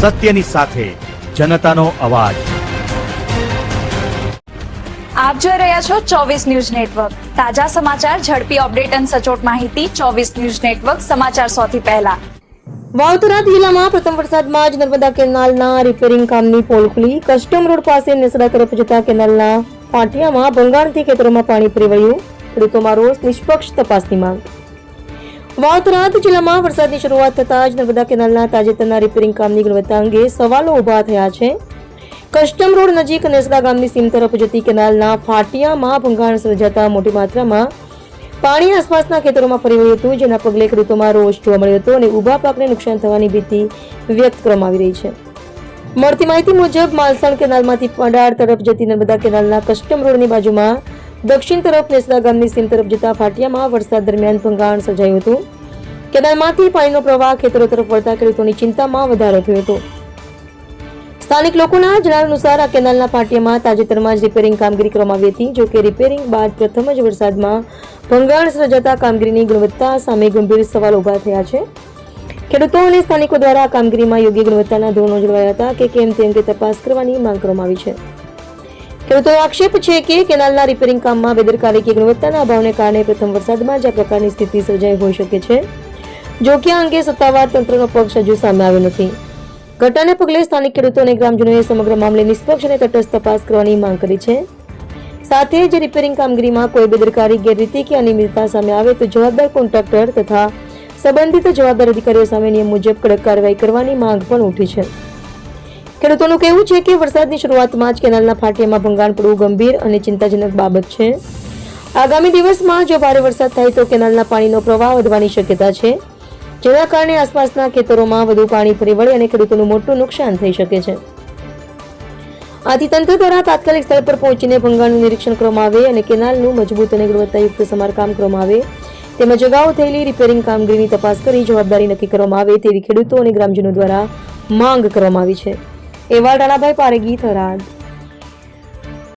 સત્યની સાથે જનતાનો અવાજ। આપ જોઈ રહ્યા છો 24 ન્યૂઝ નેટવર્ક। તાજા સમાચાર, ઝડપી અપડેટ અને સચોટ માહિતી 24 ન્યૂઝ નેટવર્ક સમાચાર સૌથી પહેલા। વાવથરા જિલ્લામાં પ્રથમ વરસાદમાં જ નર્મદા કેનાલના રિપેરિંગ કામની પોલ ખુલી। કસ્ટમ રોડ પાસે નેસડા તરફ જતા કેનાલના પાટિયામાં ભંગાણથી ખેતરોમાં પાણી ફરી વળ્યું। ખેડૂતોમાં રોષ, નિષ્પક્ષ તપાસની માંગ। વાવથરા જિલ્લામાં વરસાદની શરૂઆત થતાં જ નર્મદા કેનાલના તાજેતરના રિપેરિંગ કામની ગુણવત્તા અંગે સવાલો ઉભા થયા છે। કસ્ટમ રોડ નજીક નેસડા ગામની સીમ તરફ જતી કેનાલના ફાટિયામાં ભંગાણ સર્જાતા મોટી માત્રામાં પાણી આસપાસના ખેતરોમાં ફરી વળ્યું હતું, જેના પગલે ખેડૂતોમાં રોષ જોવા મળ્યો હતો અને ઊભા પાકને નુકસાન થવાની ભીતિ વ્યક્ત કરવામાં આવી રહી છે। મળતી માહિતી મુજબ માલસણ કેનાલમાંથી પડાળ તરફ જતી નર્મદા કેનાલના કસ્ટમ રોડની બાજુમાં દક્ષિણ તરફ નેસડા ગામની સીમ તરફ જતા ફાટિયામાં વરસાદ દરમિયાન ભંગાણ સર્જાયું હતું। કેનાલમાંથી પાણીનો પ્રવાહ ખેતરો તરફ વળતા ખેડૂતોની ચિંતામાં વધારો થયો હતો। સ્થાનિક લોકોના જણાવ્યા અનુસાર આ કેનાલના પાટિયામાં તાજેતરમાં જ રિપેરિંગ કામગીરી કરવામાં આવી હતી। જો કે રિપેરિંગ બાદ પ્રથમ જ વરસાદમાં ભંગાણ સર્જાતા કામગીરીની ગુણવત્તા સામે ગંભીર સવાલ ઉભા થયા છે। ખેડૂતો અને સ્થાનિકો દ્વારા આ કામગીરીમાં યોગ્ય ગુણવત્તાના ધોરણો જળવાયા હતા કે કેમ તે અંગે તપાસ કરવાની માંગ કરવામાં આવી છે। ખેડૂતોનો આક્ષેપ છે કે કેનાલના રિપેરિંગ કામમાં બેદરકારી કે ગુણવત્તાના અભાવને કારણે પ્રથમ વરસાદમાં જ આ પ્રકારની સ્થિતિ સર્જાઈ હોઈ શકે છે। જો કે આ અંગે સત્તાવાર તંત્રનો પક્ષ હજુ સામે આવ્યો નથી। ઘટનાને પગલે સ્થાનિક ખેડૂતો અને ગ્રામજનોએ સમગ્ર મામલે નિષ્પક્ષ અને તટસ્થ તપાસ કરવાની માંગ કરી છે। સાથે જ રિપેરિંગ કામગીરીમાં કોઈ બેદરકારી, ગેરરીતિ કે અનિયમિતતા સામે આવે તો જવાબદાર કોન્ટ્રાક્ટર તથા સંબંધિત જવાબદાર અધિકારીઓ સામે નિયમ મુજબ કડક કાર્યવાહી કરવાની માંગ પણ ઉઠી છે। ખેડૂતોનું કહેવું છે કે વરસાદની શરૂઆતમાં જ કેનાલના ફાટિયામાં ભંગાણ પડવું ગંભીર અને ચિંતાજનક બાબત છે। આગામી દિવસમાં જો ભારે વરસાદ થાય તો કેનાલના પાણીનો પ્રવાહ વધવાની શક્યતા છે, જેના કારણે આસપાસના ખેતરોમાં વધુ પાણી ફરી વળે અને ખેડૂતોનું મોટું નુકસાન થઈ શકે છે। આથી તંત્ર દ્વારા તાત્કાલિક સ્થળ પર પહોંચીને ભંગાણનું નિરીક્ષણ કરવામાં આવે અને કેનાલનું મજબૂત અને ગુણવત્તાયુક્ત સમારકામ કરવામાં આવે, તેમજ અગાઉ થયેલી રિપેરિંગ કામગીરીની તપાસ કરી જવાબદારી નક્કી કરવામાં આવે તેવી ખેડૂતો અને ગ્રામજનો દ્વારા માંગ કરવામાં આવી છે। એવા રાણાભાઈ પારેગી, થરાદ।